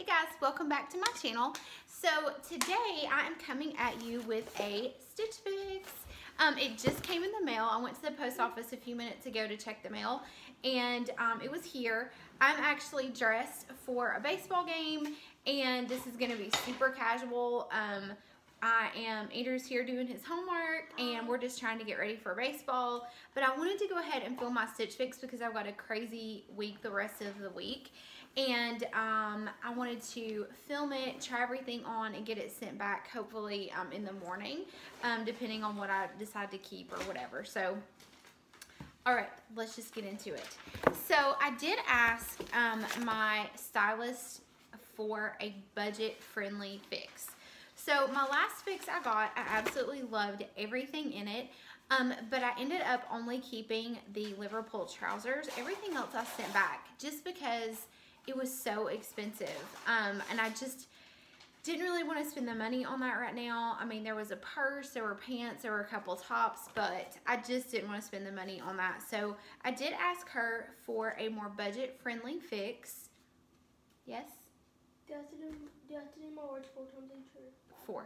Hey guys, welcome back to my channel. So today I am coming at you with a Stitch Fix. It just came in the mail. I went to the post office a few minutes ago to check the mail, and it was here. I'm actually dressed for a baseball game, and this is going to be super casual. Andrew's here doing his homework, and we're just trying to get ready for baseball. But I wanted to go ahead and film my Stitch Fix because I've got a crazy week the rest of the week. And I wanted to film it, try everything on, and get it sent back hopefully in the morning, depending on what I decide to keep or whatever. So, all right, let's just get into it. So I did ask my stylist for a budget-friendly fix. So my last fix I got, I absolutely loved everything in it, but I ended up only keeping the Liverpool trousers. Everything else I sent back just because it was so expensive, and I just didn't really want to spend the money on that right now. I mean, there was a purse, there were pants, there were a couple tops, but I just didn't want to spend the money on that. So I did ask her for a more budget-friendly fix. Yes? Do you have to do my words 4 times each or?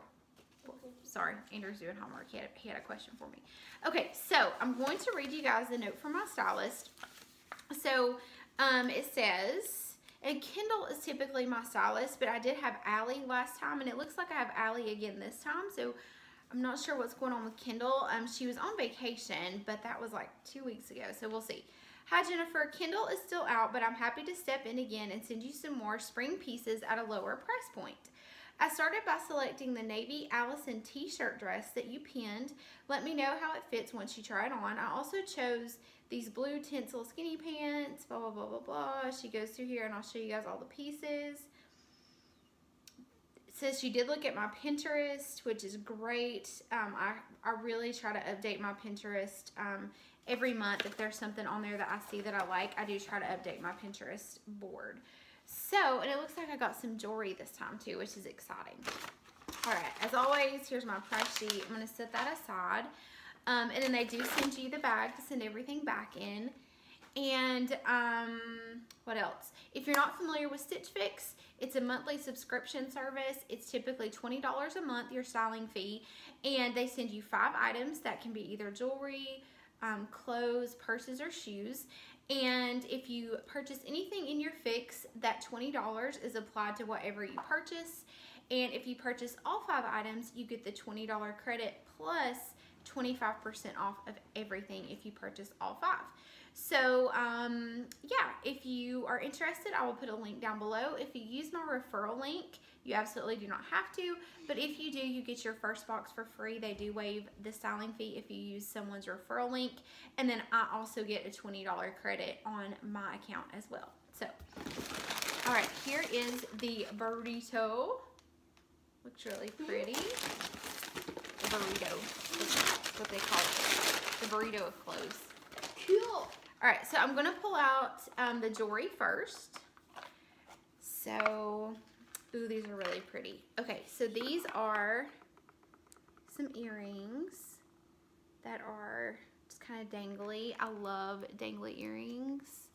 4. Sorry, Andrew's doing homework. He had a question for me. Okay, so I'm going to read you guys the note from my stylist. So it says, and Kendall is typically my stylist, but I did have Allie last time, and it looks like I have Allie again this time, so I'm not sure what's going on with Kendall. She was on vacation, but that was like 2 weeks ago, so we'll see. Hi Jennifer, Kendall is still out, but I'm happy to step in again and send you some more spring pieces at a lower price point. I started by selecting the navy Alison t-shirt dress that you pinned. Let me know how it fits once you try it on. I also chose these blue Tensile skinny pants, blah, blah, blah, blah, blah. She goes through here, and I'll show you guys all the pieces. It says she did look at my Pinterest, which is great. I really try to update my Pinterest every month. If there's something on there that I see that I like, I do try to update my Pinterest board. So, and it looks like I got some jewelry this time too, which is exciting. All right, as always, here's my price sheet. I'm going to set that aside. And then they do send you the bag to send everything back in. And what else? If you're not familiar with Stitch Fix, it's a monthly subscription service. It's typically $20 a month, your styling fee. And they send you 5 items that can be either jewelry, clothes, purses, or shoes. And if you purchase anything in your fix, that $20 is applied to whatever you purchase. And if you purchase all 5 items, you get the $20 credit plus 25% off of everything if you purchase all 5. So yeah, if you are interested, I will put a link down below. If you use my referral link, you absolutely do not have to, but if you do, you get your first box for free. They do waive the styling fee if you use someone's referral link, and then I also get a $20 credit on my account as well. So, all right, here is the burrito. Looks really pretty. The burrito, that's what they call it. The burrito of clothes. Cool. All right, so I'm gonna pull out the jewelry first. So, ooh, these are really pretty. Okay, so these are some earrings that are just kind of dangly. I love dangly earrings.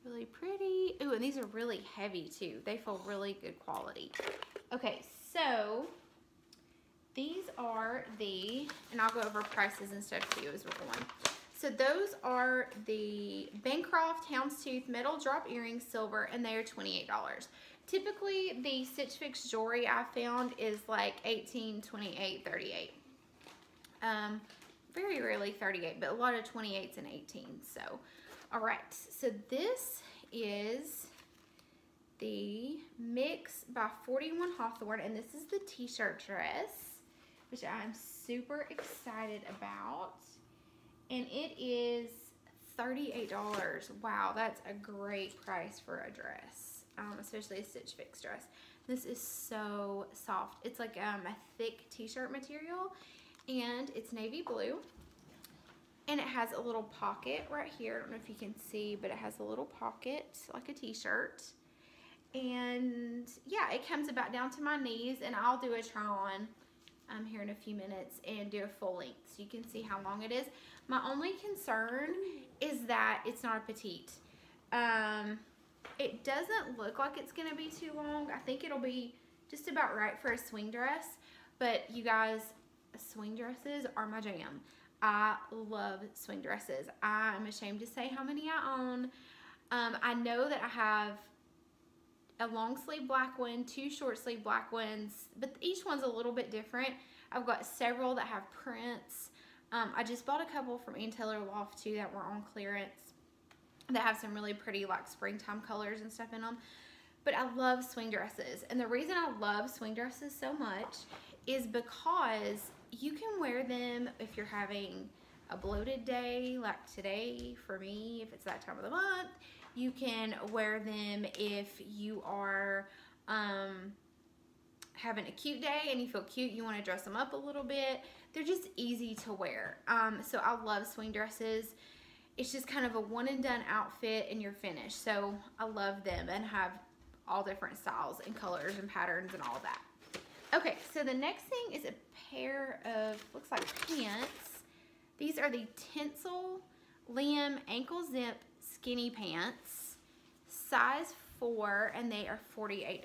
Really pretty. Ooh, and these are really heavy too. They feel really good quality. Okay, so these are and I'll go over prices and stuff too as we're going. So those are the BANCROFT Houndstooth Metal Drop Earrings Silver, and they are $28. Typically, the Stitch Fix jewelry I found is like $18, $28, $38. Very rarely 38, but a lot of 28s and 18s. So, all right. So this is the Mix by 41 Hawthorn, and this is the t-shirt dress, which I'm super excited about. And it is $38. Wow, that's a great price for a dress, especially a Stitch Fix dress. This is so soft. It's like a thick t-shirt material, and it's navy blue. And it has a little pocket right here. I don't know if you can see, but it has a little pocket like a t-shirt. And yeah, it comes about down to my knees, and I'll do a try on here in a few minutes and do a full length so you can see how long it is. My only concern is that it's not a petite. It doesn't look like it's gonna be too long. I think it'll be just about right for a swing dress. But you guys, swing dresses are my jam. I love swing dresses. I'm ashamed to say how many I own. I know that I have a long sleeve black one, 2 short sleeve black ones, but each one's a little bit different. I've got several that have prints. I just bought a couple from Ann Taylor Loft too that were on clearance that have some really pretty like springtime colors and stuff in them. But I love swing dresses, and the reason I love swing dresses so much is because you can wear them if you're having a bloated day like today for me, if it's that time of the month. You can wear them if you are having a cute day and you feel cute, you want to dress them up a little bit. They're just easy to wear. So I love swing dresses. It's just kind of a one and done outfit and you're finished. So I love them and have all different styles and colors and patterns and all that. Okay, so the next thing is a pair of, looks like pants. These are the Tensile Limb Ankle Zip Skinny Pants, size 4, and they are $48.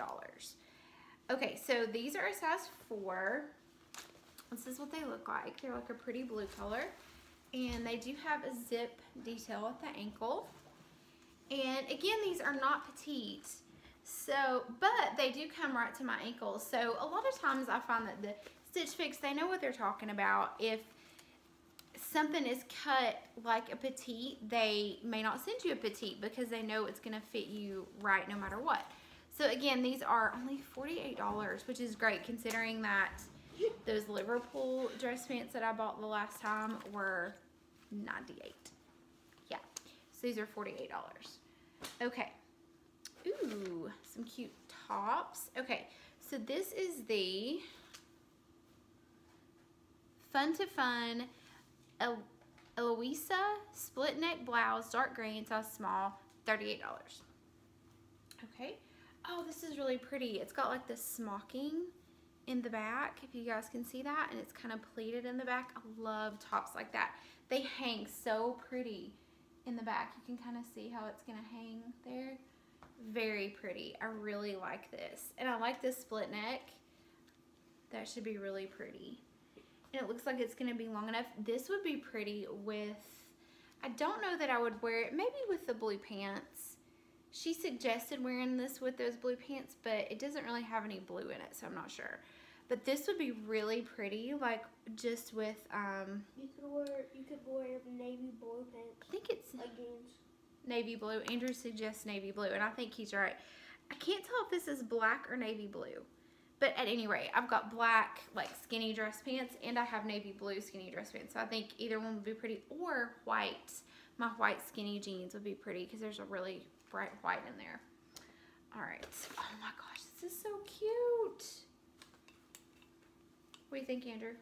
Okay, so these are a size 4. This is what they look like. They're like a pretty blue color, and they do have a zip detail at the ankle. And again, these are not petite, so, but they do come right to my ankles. So a lot of times I find that the Stitch Fix, they know what they're talking about. If something is cut like a petite, they may not send you a petite because they know it's going to fit you right no matter what. So again, these are only $48, which is great considering that those Liverpool dress pants that I bought the last time were $98. Yeah, so these are $48. Okay. Ooh, some cute tops. Okay, so this is the Fun to Fun Eloisa split neck blouse, dark green, size small, $38. Okay. Oh, this is really pretty. It's got like this smocking in the back, if you guys can see that, and it's kind of pleated in the back. I love tops like that. They hang so pretty in the back. You can kind of see how it's gonna hang there. Very pretty. I really like this, and I like this split neck. That should be really pretty. And it looks like it's going to be long enough. This would be pretty with, I don't know that I would wear it, maybe with the blue pants. She suggested wearing this with those blue pants, but it doesn't really have any blue in it, so I'm not sure. But this would be really pretty, like just with, You could wear navy blue pants. I think it's like jeans. Navy blue. Andrew suggests navy blue, and I think he's right. I can't tell if this is black or navy blue. But at any rate, I've got black, like, skinny dress pants, and I have navy blue skinny dress pants. So I think either one would be pretty, or white. My white skinny jeans would be pretty because there's a really bright white in there. All right. Oh, my gosh. This is so cute. What do you think, Andrew?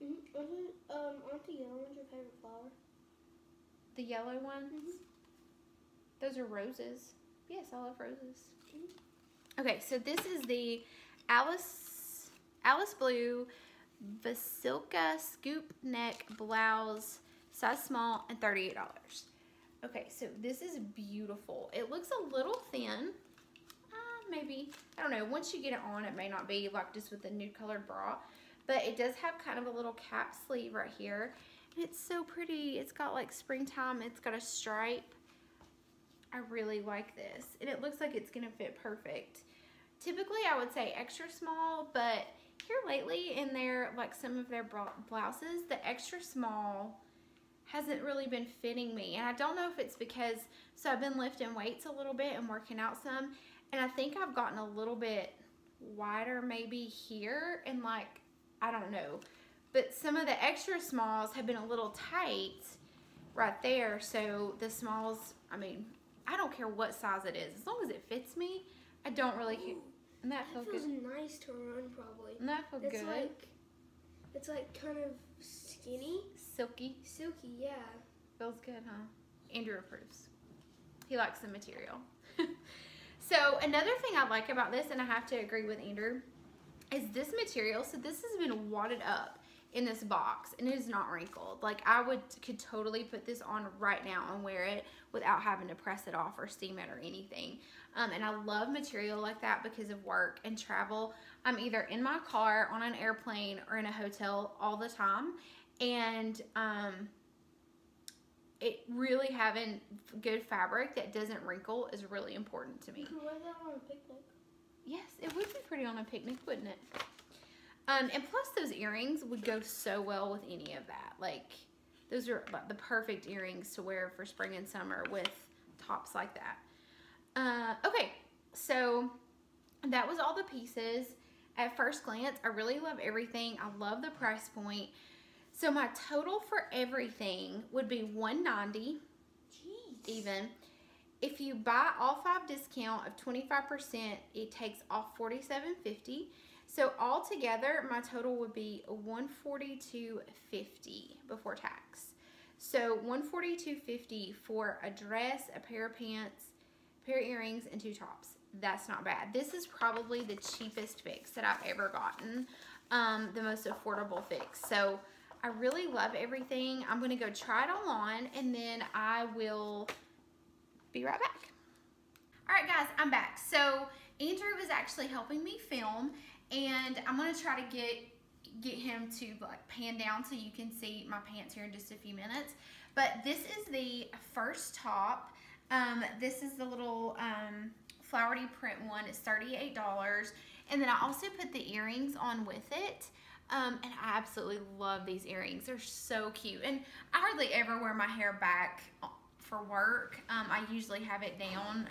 Aren't the yellow ones your favorite flower? The yellow ones? Those are roses. Yes, I love roses. Okay, so this is the Alice Blue Vasilka Scoop Neck Blouse, size small, and $38. Okay, so this is beautiful. It looks a little thin. Maybe, I don't know. Once you get it on, it may not be like just with the nude colored bra. But it does have kind of a little cap sleeve right here. And it's so pretty. It's got like springtime. It's got a stripe. I really like this, and it looks like it's gonna fit perfect. Typically I would say extra small, but here lately in their, like some of their blouses, the extra small hasn't really been fitting me, and I don't know if it's because, so I've been lifting weights a little bit and working out some, and I think I've gotten a little bit wider maybe here, and like, I don't know, but some of the extra smalls have been a little tight right there, so the smalls, I mean, I don't care what size it is. As long as it fits me, I don't really care. And that feels good. Nice to run, probably. And that feels good. It's like kind of skinny. Silky. Silky, yeah. Feels good, huh? Andrew approves. He likes the material. So another thing I like about this, and I have to agree with Andrew, is this material. So this has been wadded up. in this box, and it is not wrinkled. Like, could totally put this on right now and wear it without having to press it off or steam it or anything. And I love material like that because of work and travel. I'm either in my car, on an airplane, or in a hotel all the time. And it really having good fabric that doesn't wrinkle is really important to me. You could wear that on a picnic. Yes, it would be pretty on a picnic, wouldn't it? And plus those earrings would go so well with any of that. Like, those are the perfect earrings to wear for spring and summer with tops like that. Okay, so that was all the pieces. At first glance, I really love everything. I love the price point. So my total for everything would be $190 even. If you buy all 5 discount of 25%, it takes off $47.50. So altogether, my total would be $142.50 before tax. So $142.50 for a dress, a pair of pants, a pair of earrings, and 2 tops. That's not bad. This is probably the cheapest fix that I've ever gotten, the most affordable fix. So I really love everything. I'm going to go try it all on, and then I will be right back. All right, guys, I'm back. So Andrew was actually helping me film, and I'm going to try to get him to like pan down so you can see my pants here in just a few minutes. But this is the first top. This is the little flowery print one. It's $38. And then I also put the earrings on with it. And I absolutely love these earrings. They're so cute. And I hardly ever wear my hair back for work. I usually have it down.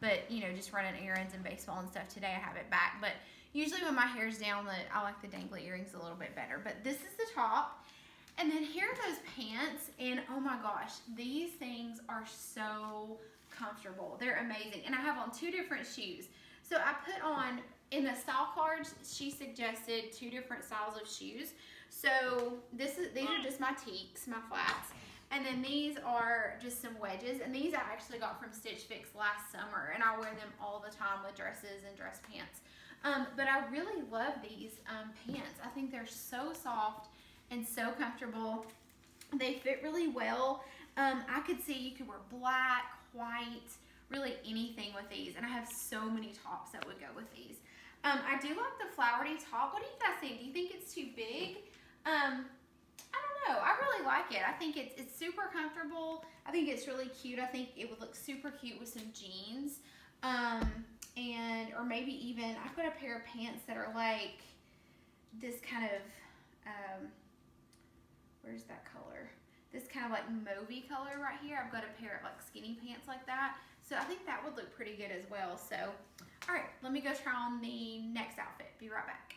But, you know, just running errands and baseball and stuff, today I have it back. But usually when my hair's down, I like the dangly earrings a little bit better. But this is the top. And then here are those pants. And oh my gosh, these things are so comfortable. They're amazing. And I have on 2 different shoes. So I put on, in the style cards, she suggested 2 different styles of shoes. So these are just my teaks, my flats. And then these are just some wedges. And these I actually got from Stitch Fix last summer. And I wear them all the time with dresses and dress pants. But I really love these pants. I think they're so soft and so comfortable. They fit really well. I could see you could wear black, white, really anything with these. And I have so many tops that would go with these. I do like the flowery top. What do you guys think? Do you think it's too big? I don't know. I really like it. I think it's super comfortable. I think it's really cute. I think it would look super cute with some jeans. Or maybe even, I've got a pair of pants that are like this kind of, where's that color? This kind of like mauvey color right here. I've got a pair of like skinny pants like that. So I think that would look pretty good as well. So, all right, let me go try on the next outfit. Be right back.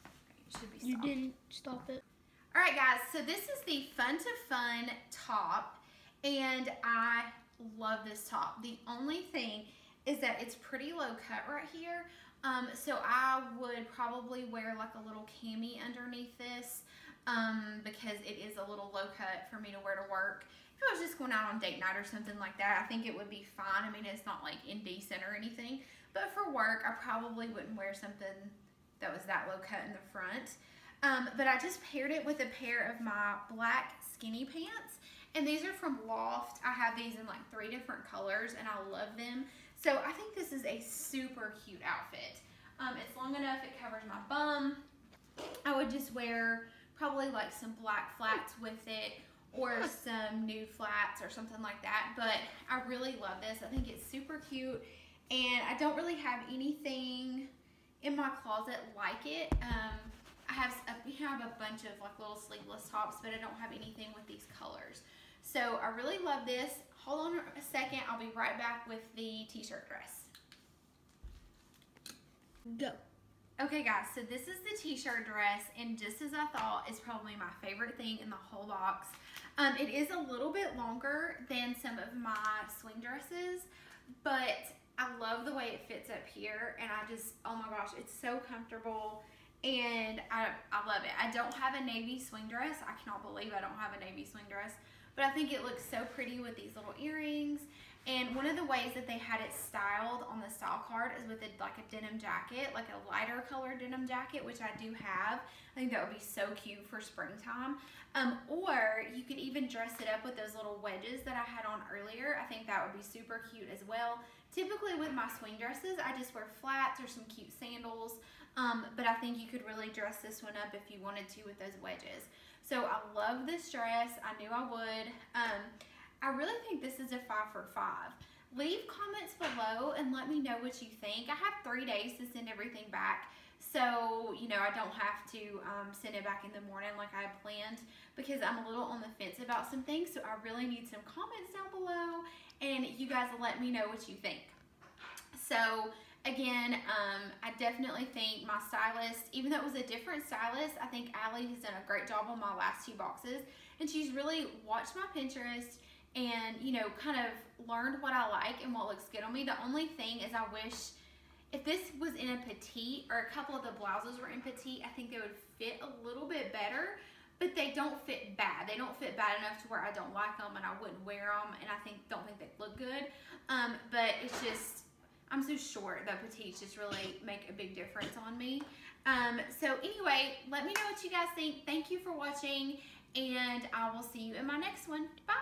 Okay, it should be stopped. You didn't stop it. All right, guys, so this is the Fun to Fun top, and I love this top. The only thing is that it's pretty low cut right here, so I would probably wear like a little cami underneath this because it is a little low cut for me to wear to work. If I was just going out on date night or something like that, I think it would be fine. I mean, it's not like indecent or anything, but for work, I probably wouldn't wear something that was that low cut in the front. But I just paired it with a pair of my black skinny pants. And these are from Loft. I have these in like 3 different colors and I love them. So I think this is a super cute outfit. It's long enough, it covers my bum. I would just wear probably like some black flats with it or some nude flats or something like that. But I really love this. I think it's super cute. And I don't really have anything in my closet like it. We have a bunch of like little sleeveless tops, but I don't have anything with these colors. So I really love this. Hold on a second. I'll be right back with the t-shirt dress. Go. Okay, guys, so this is the t-shirt dress, and just as I thought, it's probably my favorite thing in the whole box. It is a little bit longer than some of my swing dresses, but I love the way it fits up here, and oh my gosh, it's so comfortable. And I love it. I don't have a navy swing dress. I cannot believe I don't have a navy swing dress. but I think it looks so pretty with these little earrings. And one of the ways that they had it styled on the style card is with like a denim jacket, like a lighter colored denim jacket, which I do have. I think that would be so cute for springtime. Or you could even dress it up with those little wedges that I had on earlier. I think that would be super cute as well. Typically with my swing dresses, I just wear flats or some cute sandals. But I think you could really dress this one up if you wanted to with those wedges. So I love this dress. I knew I would. I really think this is a 5 for 5. Leave comments below and let me know what you think. I have 3 days to send everything back. So, you know, I don't have to send it back in the morning like I had planned because I'm a little on the fence about some things. So I really need some comments down below and you guys let me know what you think. So, again, I definitely think my stylist, even though it was a different stylist, I think Allie has done a great job on my last 2 boxes. And she's really watched my Pinterest and, you know, kind of learned what I like and what looks good on me. The only thing is I wish if this was in a petite or a couple of the blouses were in petite, I think they would fit a little bit better, but they don't fit bad. They don't fit bad enough to where I don't like them and I wouldn't wear them and I don't think they look good. But it's just, I'm so short that petites just really make a big difference on me. So anyway, let me know what you guys think. Thank you for watching and I will see you in my next one. Bye!